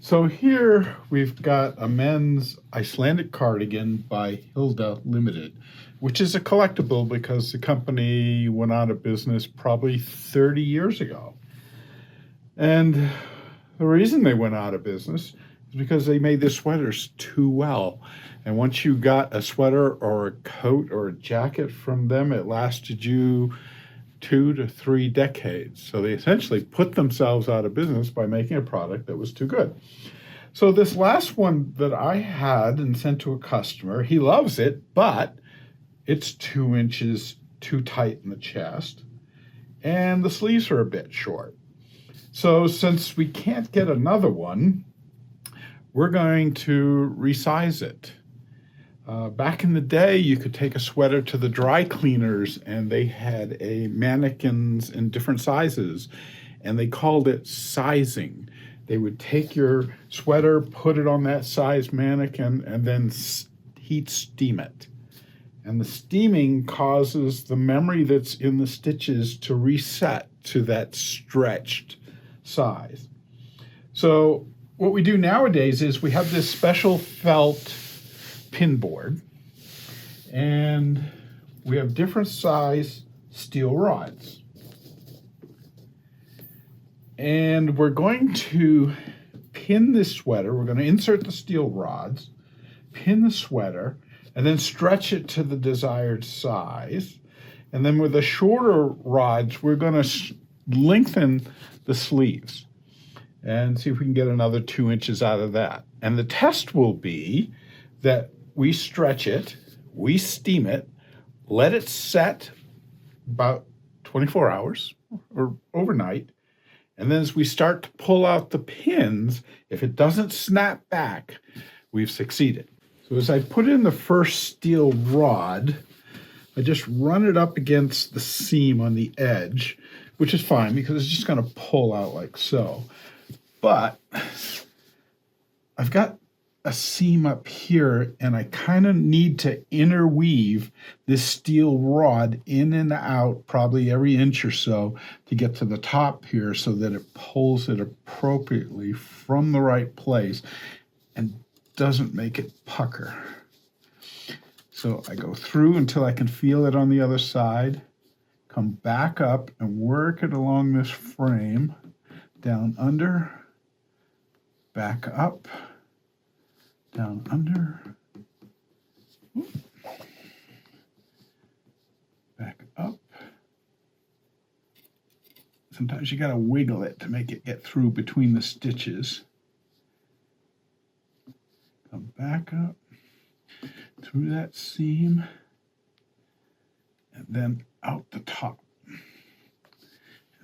So here we've got a men's Icelandic cardigan by Hilda Limited, which is a collectible because the company went out of business probably 30 years ago. And the reason they went out of business is because they made their sweaters too well. And once you got a sweater or a coat or a jacket from them, it lasted you 2 to 3 decades. So they essentially put themselves out of business by making a product that was too good. So this last one that I had and sent to a customer, he loves it, but it's 2 inches too tight in the chest and the sleeves are a bit short. So since we can't get another one, we're going to resize it. Back in the day, you could take a sweater to the dry cleaners and they had mannequins in different sizes and they called it sizing. They would take your sweater, put it on that size mannequin, and then heat steam it. And the steaming causes the memory that's in the stitches to reset to that stretched size. So what we do nowadays is we have this special felt pin board, and we have different size steel rods. And we're going to pin this sweater. We're going to insert the steel rods, pin the sweater, and then stretch it to the desired size. And then with the shorter rods, we're going to lengthen the sleeves and see if we can get another 2 inches out of that. And the test will be that we stretch it, we steam it, let it set about 24 hours or overnight, and then as we start to pull out the pins, if it doesn't snap back, we've succeeded. So as I put in the first steel rod, I just run it up against the seam on the edge, which is fine because it's just going to pull out like so. But I've got a seam up here and I kind of need to interweave this steel rod in and out probably every inch or so to get to the top here so that it pulls it appropriately from the right place and doesn't make it pucker. So I go through until I can feel it on the other side, come back up and work it along this frame, down under, back up, down under, back up. Sometimes you got to wiggle it to make it get through between the stitches. Come back up through that seam and then out the top. And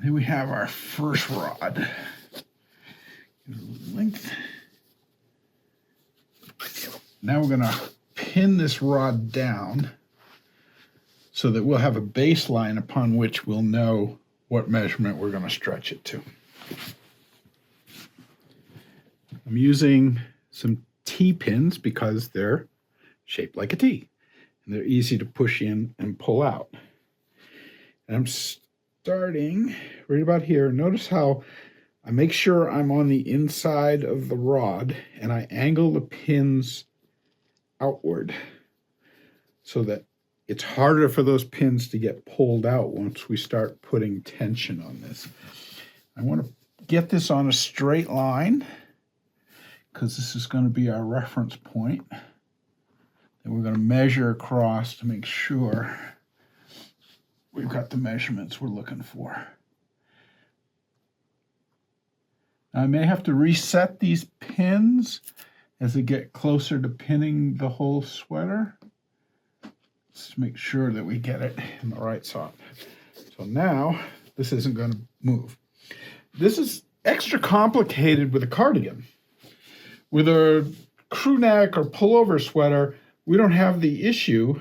then we have our first rod. Length. Now we're going to pin this rod down so that we'll have a baseline upon which we'll know what measurement we're going to stretch it to. I'm using some T-pins because they're shaped like a T and they're easy to push in and pull out. And I'm starting right about here. Notice how I make sure I'm on the inside of the rod and I angle the pins outward so that it's harder for those pins to get pulled out once we start putting tension on this. I want to get this on a straight line because this is going to be our reference point. And we're going to measure across to make sure we've got the measurements we're looking for. Now I may have to reset these pins as they get closer to pinning the whole sweater. Let's make sure that we get it in the right spot. So now this isn't going to move. This is extra complicated with a cardigan. With a crew neck or pullover sweater, we don't have the issue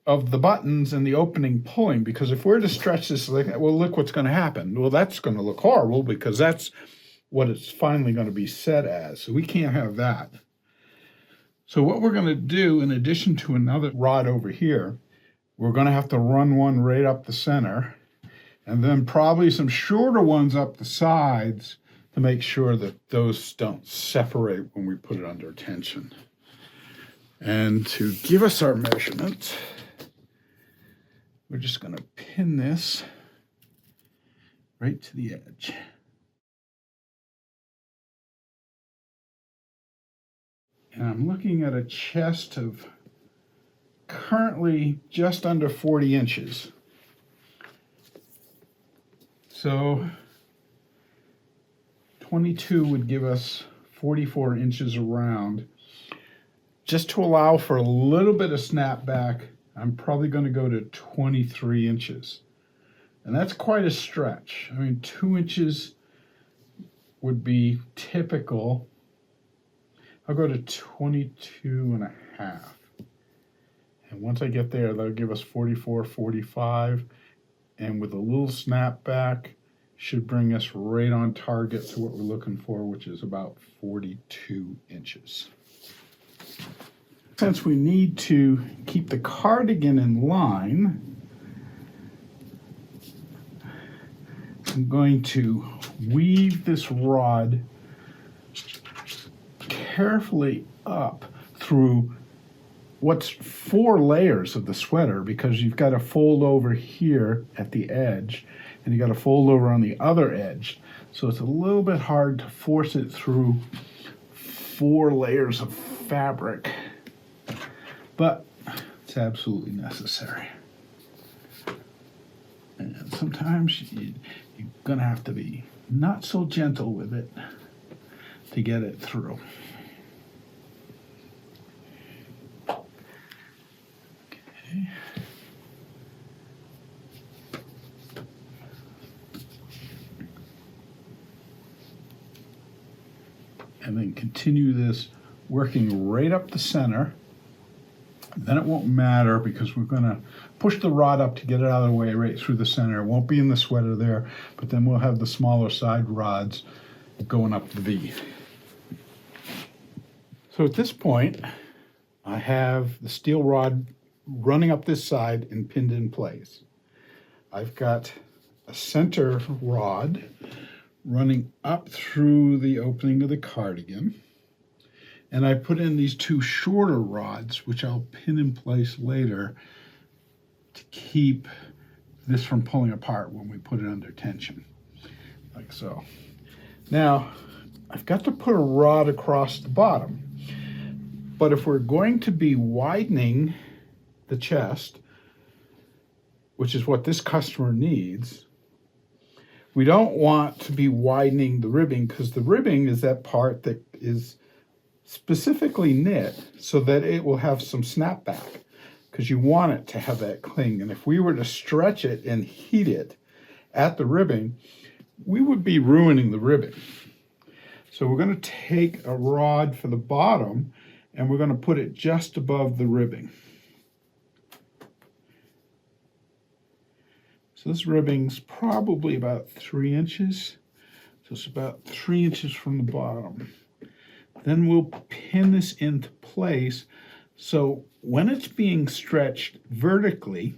of the buttons and the opening pulling, because if we're to stretch this, well, look what's going to happen. Well, that's going to look horrible because that's what it's finally going to be set as. So we can't have that. So what we're going to do, in addition to another rod over here, we're going to have to run one right up the center and then probably some shorter ones up the sides to make sure that those don't separate when we put it under tension. And to give us our measurement, we're just going to pin this right to the edge. And I'm looking at a chest of currently just under 40 inches. So 22 would give us 44 inches around. Just to allow for a little bit of snapback, I'm probably going to go to 23 inches. And that's quite a stretch. I mean, 2 inches would be typical. I'll go to 22 and a half. And once I get there, that'll give us 44, 45. And with a little snapback, should bring us right on target to what we're looking for, which is about 42 inches. Since we need to keep the cardigan in line, I'm going to weave this rod carefully up through what's 4 layers of the sweater, because you've got to fold over here at the edge and you got to fold over on the other edge. So it's a little bit hard to force it through 4 layers of fabric, but it's absolutely necessary. And sometimes you're going to have to be not so gentle with it to get it through. Okay. And then continue this working right up the center. Then it won't matter because we're going to push the rod up to get it out of the way right through the center. It won't be in the sweater there, but then we'll have the smaller side rods going up the V. So at this point, I have the steel rod running up this side and pinned in place. I've got a center rod running up through the opening of the cardigan. And I put in these 2 shorter rods, which I'll pin in place later to keep this from pulling apart when we put it under tension, like so. Now, I've got to put a rod across the bottom. But if we're going to be widening the chest, which is what this customer needs, we don't want to be widening the ribbing, because the ribbing is that part that is specifically knit so that it will have some snapback, because you want it to have that cling. And if we were to stretch it and heat it at the ribbing, we would be ruining the ribbing. So we're going to take a rod for the bottom and we're going to put it just above the ribbing. So this ribbing's probably about 3 inches. So it's about 3 inches from the bottom. Then we'll pin this into place so when it's being stretched vertically,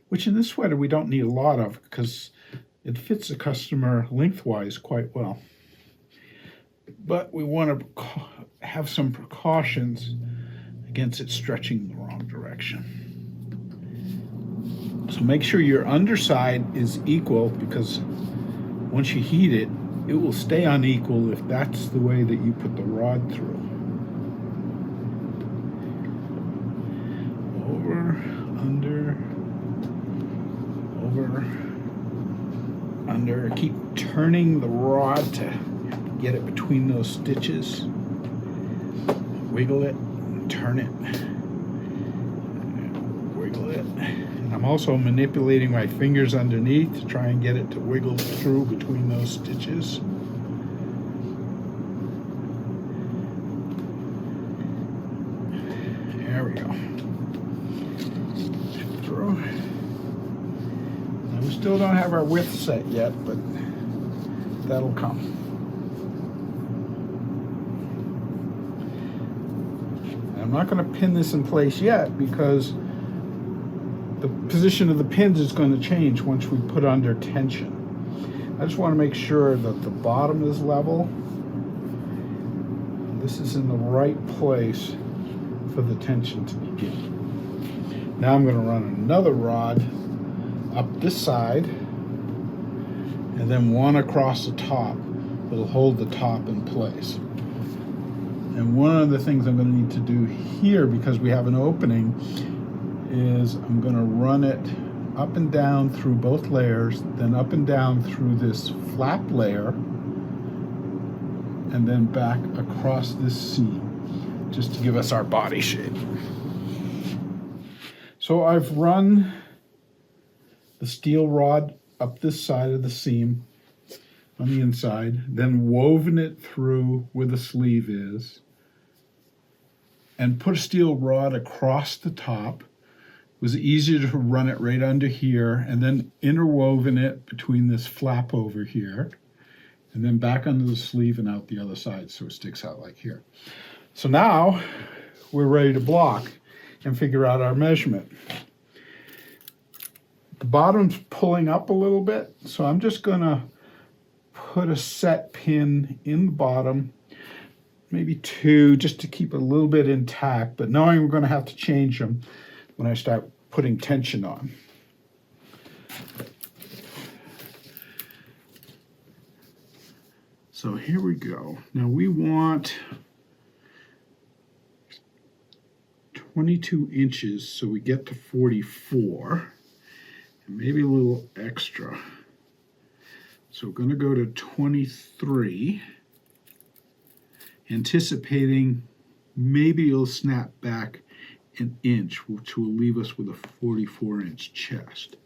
which in this sweater we don't need a lot of because it fits the customer lengthwise quite well. But we want to have some precautions against it stretching the wrong direction. So make sure your underside is equal, because once you heat it, it will stay unequal if that's the way that you put the rod through. Over, under, over, under. Keep turning the rod to get it between those stitches. Wiggle it, turn it, wiggle it. And I'm also manipulating my fingers underneath to try and get it to wiggle through between those stitches. There we go. Through. Now we still don't have our width set yet, but that'll come. I'm not going to pin this in place yet because the position of the pins is going to change once we put under tension. I just want to make sure that the bottom is level. This is in the right place for the tension to begin. Now I'm going to run another rod up this side and then one across the top that'll hold the top in place. And one of the things I'm going to need to do here, because we have an opening, is I'm going to run it up and down through both layers, then up and down through this flap layer, and then back across this seam, just to give us our body shape. So I've run the steel rod up this side of the seam on the inside, then woven it through where the sleeve is, and put a steel rod across the top. It was easier to run it right under here, and then interwoven it between this flap over here, and then back under the sleeve and out the other side so it sticks out like here. So now we're ready to block and figure out our measurement. The bottom's pulling up a little bit, so I'm just gonna put a set pin in the bottom, maybe two, just to keep it a little bit intact, but knowing we're gonna have to change them when I start putting tension on. So here we go. Now we want 22 inches, so we get to 44, and maybe a little extra. So we're gonna go to 23, anticipating maybe it'll snap back an inch, which will leave us with a 44-inch chest.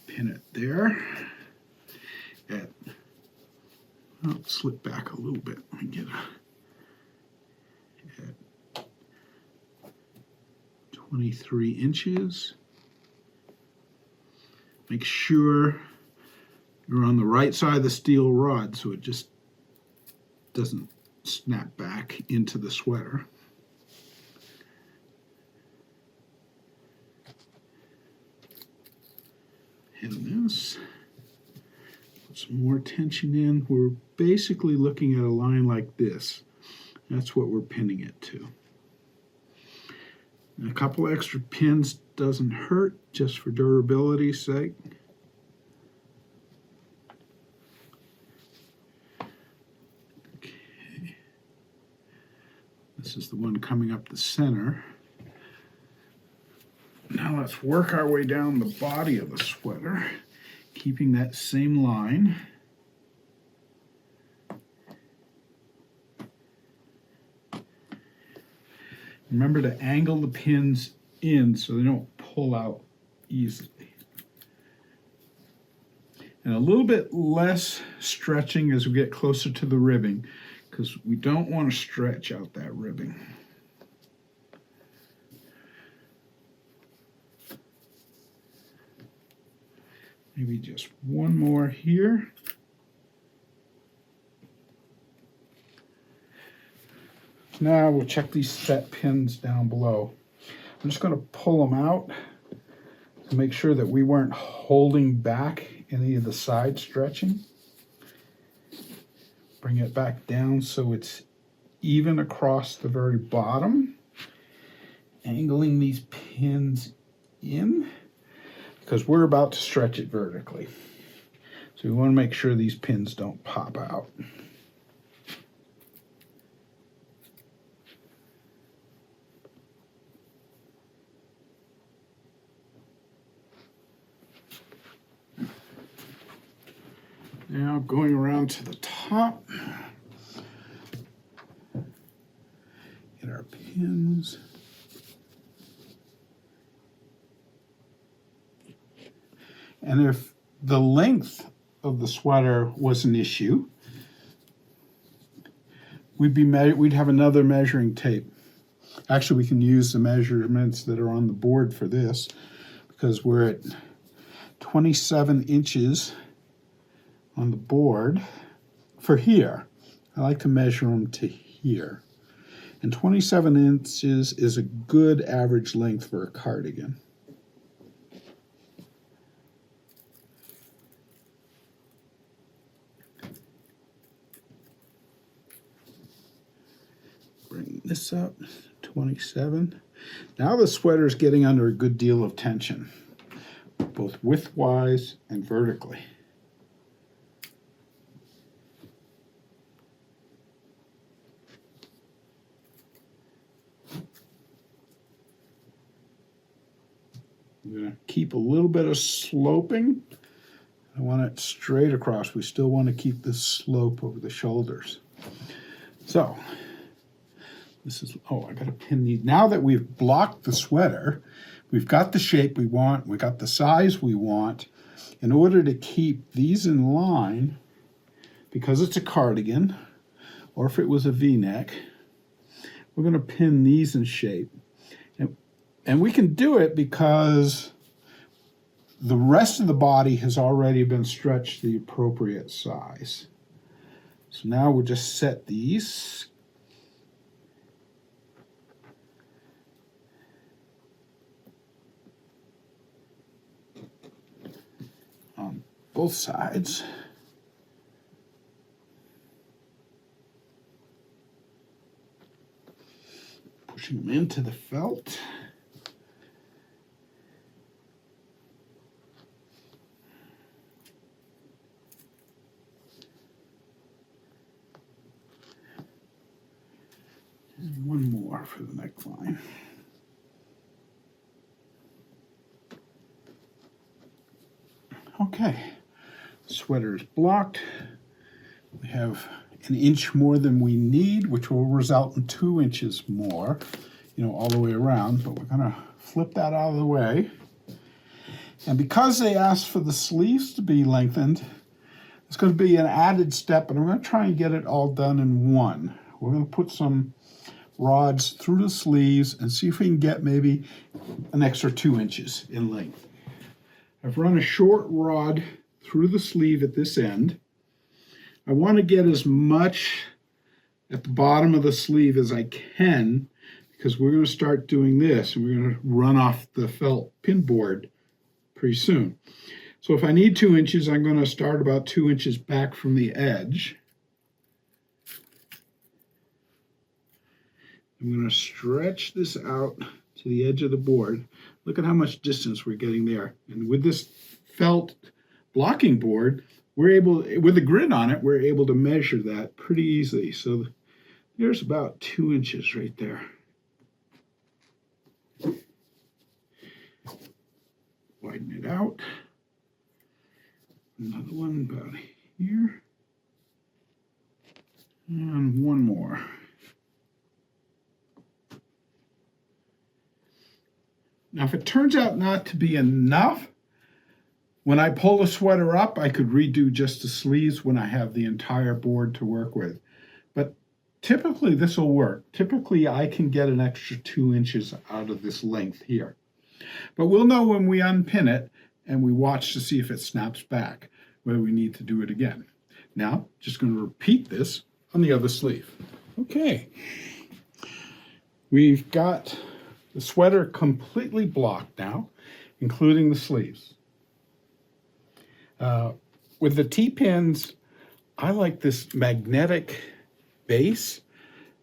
Pin it there. I'll slip back a little bit. Let me get at 23 inches. Make sure you're on the right side of the steel rod so it just doesn't snap back into the sweater. And this, put some more tension in. We're basically looking at a line like this. That's what we're pinning it to. And a couple extra pins doesn't hurt, just for durability's sake. Okay. This is the one coming up the center. Now let's work our way down the body of the sweater, keeping that same line. Remember to angle the pins in so they don't pull out easily. And a little bit less stretching as we get closer to the ribbing, because we don't want to stretch out that ribbing. Maybe just one more here. Now we'll check these set pins down below. I'm just going to pull them out to make sure that we weren't holding back any of the side stretching. Bring it back down so it's even across the very bottom. Angling these pins in, because we're about to stretch it vertically. So we want to make sure these pins don't pop out. Now going around to the top, get our pins. And if the length of the sweater was an issue, we'd have another measuring tape. Actually, we can use the measurements that are on the board for this, because we're at 27 inches on the board for here. I like to measure them to here. And 27 inches is a good average length for a cardigan. this up, 27. Now the sweater is getting under a good deal of tension, both widthwise and vertically. I'm going to keep a little bit of sloping. I want it straight across. We still want to keep this slope over the shoulders. So, this is, oh, I got to pin these. Now that we've blocked the sweater, we've got the shape we want, we got the size we want. In order to keep these in line, because it's a cardigan, or if it was a V-neck, we're going to pin these in shape. And we can do it because the rest of the body has already been stretched the appropriate size. So now we'll just set these. On both sides. Pushing them into the felt. And one more for the neckline. Okay, sweater is blocked. We have an inch more than we need, which will result in 2 inches more, all the way around, but we're gonna flip that out of the way. And because they asked for the sleeves to be lengthened, it's gonna be an added step, and I'm gonna try and get it all done in one. We're gonna put some rods through the sleeves and see if we can get maybe an extra 2 inches in length. I've run a short rod through the sleeve at this end. I want to get as much at the bottom of the sleeve as I can, because we're going to start doing this and we're going to run off the felt pin board pretty soon. So if I need 2 inches, I'm going to start about 2 inches back from the edge. I'm going to stretch this out to the edge of the board. Look at how much distance we're getting there. And with this felt blocking board, we're able, with a grid on it, we're able to measure that pretty easily. So there's about 2 inches right there. Widen it out. Another one about here. And one more. Now, if it turns out not to be enough, when I pull the sweater up, I could redo just the sleeves when I have the entire board to work with. But typically, this will work. Typically, I can get an extra 2 inches out of this length here. But we'll know when we unpin it and we watch to see if it snaps back, whether we need to do it again. Now, just going to repeat this on the other sleeve. Okay. We've got the sweater completely blocked now, including the sleeves. With the T-pins, I like this magnetic base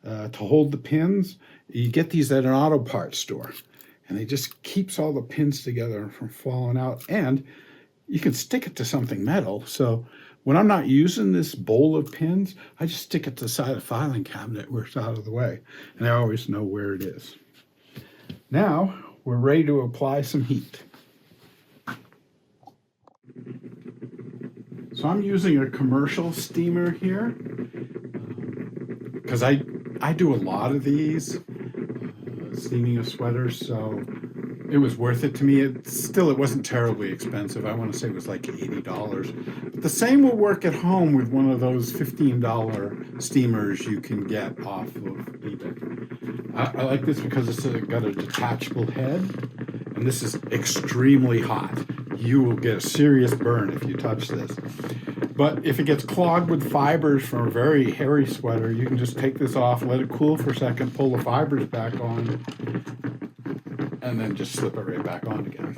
to hold the pins. You get these at an auto parts store, and it just keeps all the pins together from falling out. And you can stick it to something metal. So when I'm not using this bowl of pins, I just stick it to the side of the filing cabinet where it's out of the way, and I always know where it is. Now, we're ready to apply some heat. So I'm using a commercial steamer here because I do a lot of these steaming of sweaters, so it was worth it to me. It wasn't terribly expensive. I want to say it was like $80. But the same will work at home with one of those $15 steamers you can get off of eBay. I like this because it's got a detachable head, and this is extremely hot. You will get a serious burn if you touch this. But if it gets clogged with fibers from a very hairy sweater, you can just take this off, let it cool for a second, pull the fibers back on, and then just slip it right back on again.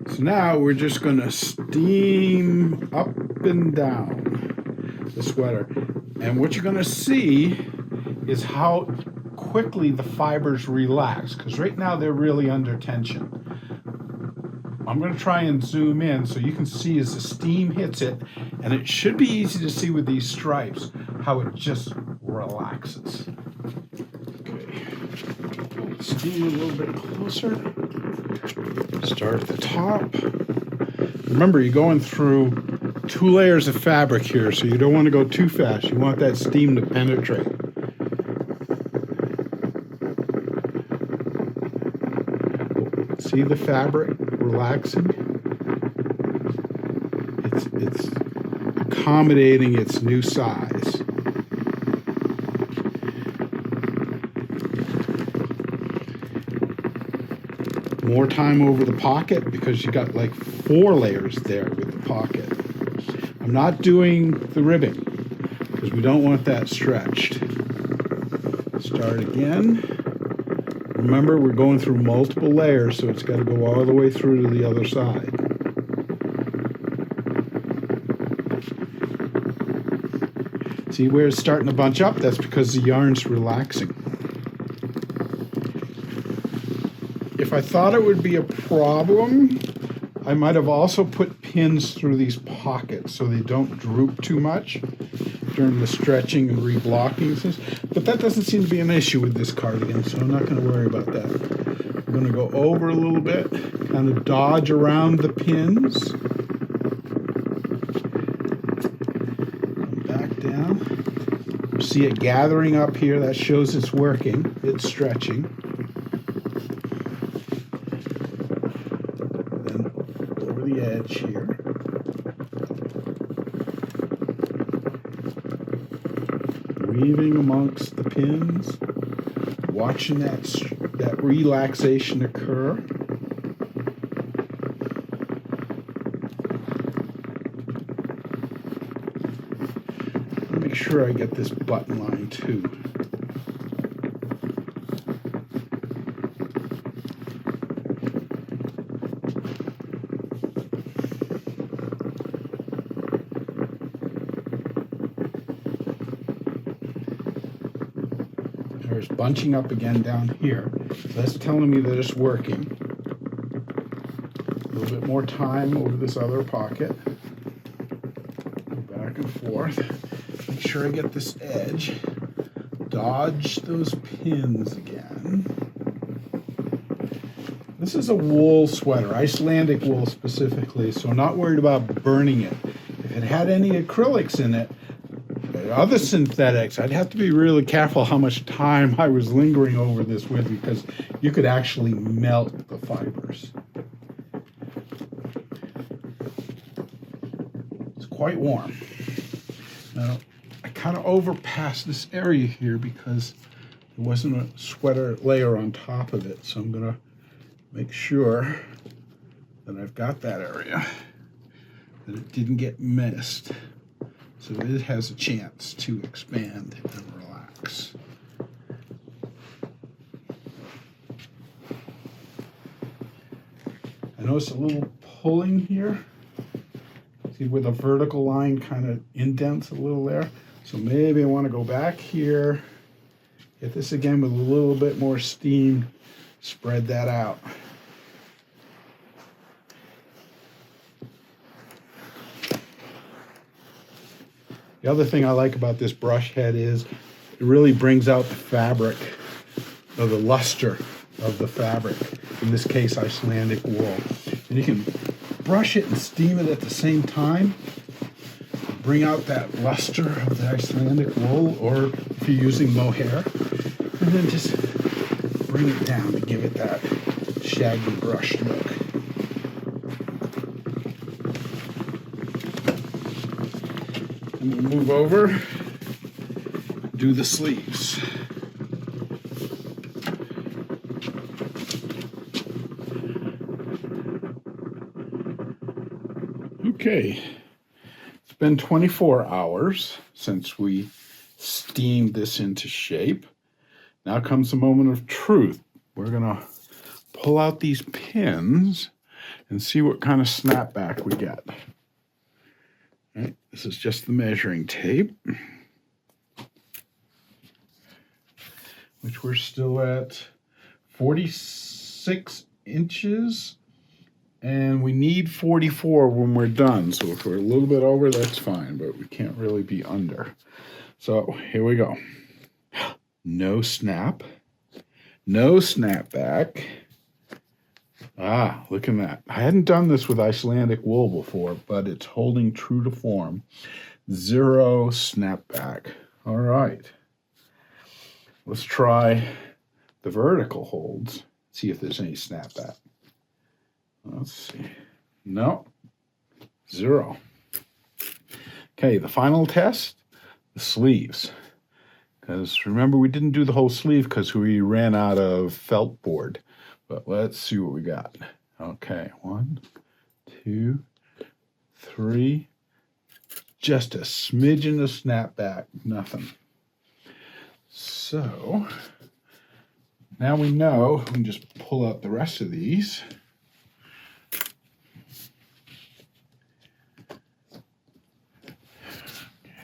So now we're just going to steam up and down the sweater. And what you're going to see is how quickly the fibers relax, because right now they're really under tension. I'm going to try and zoom in so you can see as the steam hits it, and it should be easy to see with these stripes how it just relaxes. Okay, pull the steam a little bit closer. Start at the top. Remember, you're going through 2 layers of fabric here, so you don't want to go too fast. You want that steam to penetrate. See the fabric relaxing? It's accommodating its new size. More time over the pocket because you got like 4 layers there with the pocket. I'm not doing the ribbing because we don't want that stretched. Start again. Remember, we're going through multiple layers, so it's got to go all the way through to the other side. See where it's starting to bunch up? That's because the yarn's relaxing. If I thought it would be a problem, I might have also put pins through these pockets so they don't droop too much during the stretching and reblocking. But that doesn't seem to be an issue with this cardigan, so I'm not going to worry about that. I'm going to go over a little bit, kind of dodge around the pins. Come back down. See it gathering up here. That shows it's working. It's stretching. Then over the edge here. Weaving amongst the pins, watching that relaxation occur. Make sure I get this button line too. There's bunching up again down here. That's telling me that it's working. A little bit more time over this other pocket. Go back and forth. Make sure I get this edge. Dodge those pins again. This is a wool sweater, Icelandic wool specifically, so I'm not worried about burning it. If it had any acrylics in it, other synthetics, I'd have to be really careful how much time I was lingering over this with, because you could actually melt the fibers. It's quite warm. Now, I kind of overpassed this area here because there wasn't a sweater layer on top of it, so I'm going to make sure that I've got that area, that it didn't get missed. So it has a chance to expand and relax. I notice a little pulling here. See where the vertical line kind of indents a little there? So maybe I want to go back here, get this again with a little bit more steam, spread that out. The other thing I like about this brush head is it really brings out the fabric, or the luster of the fabric. In this case, Icelandic wool. And you can brush it and steam it at the same time. Bring out that luster of the Icelandic wool, or if you're using mohair. And then just bring it down to give it that shaggy brush look. And we'll move over, do the sleeves. Okay, it's been 24 hours since we steamed this into shape. Now comes the moment of truth. We're gonna pull out these pins and see what kind of snapback we get. All right, this is just the measuring tape. which we're still at 46 inches. And we need 44 when we're done. So if we're a little bit over, that's fine, but we can't really be under. So here we go. No snap. No snapback. Ah, look at that. I hadn't done this with Icelandic wool before, but it's holding true to form. Zero snapback. All right. Let's try the vertical holds. See if there's any snapback. Let's see. No. Zero. Okay, the final test, the sleeves. Because remember, we didn't do the whole sleeve because we ran out of felt board. But let's see what we got. Okay, 1, 2, 3. Just a smidgen of snapback, nothing. So now we know we can just pull out the rest of these.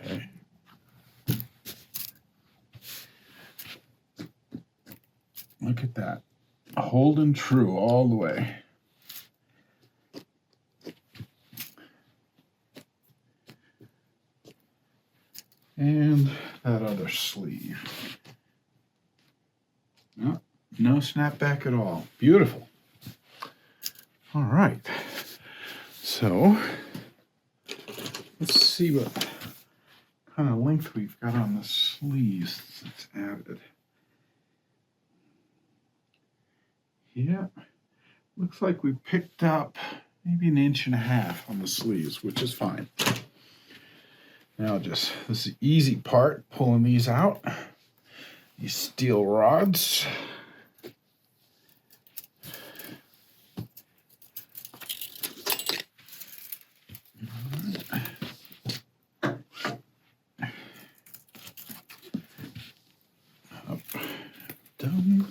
Okay. Look at that. Holding true all the way. And that other sleeve. No, no snapback at all. Beautiful. All right. So let's see what kind of length we've got on the sleeves that's added. Yeah, looks like we picked up maybe 1.5 inches on the sleeves, which is fine. Now this is the easy part, pulling these out. These steel rods. Up, done.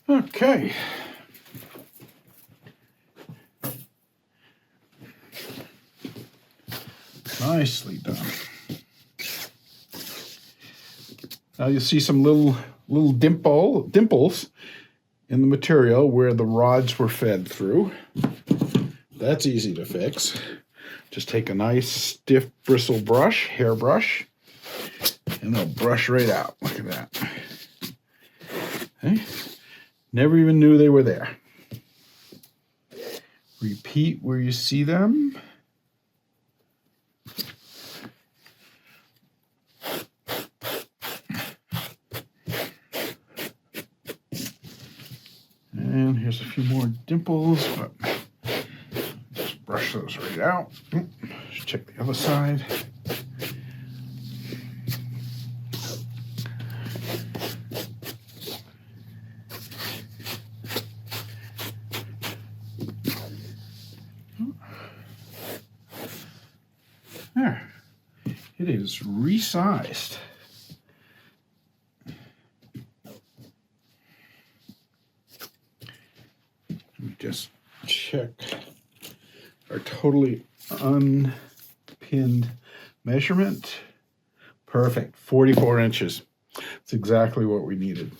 Okay. Nicely done. Now you see some little dimples in the material where the rods were fed through. That's easy to fix. Just take a nice stiff bristle brush, hairbrush, and they'll brush right out. Look at that. Okay. Never even knew they were there. Repeat where you see them. And here's a few more dimples, but just brush those right out. Just check the other side. There. It is resized. Just check our totally unpinned measurement. Perfect, 44 inches. That's exactly what we needed.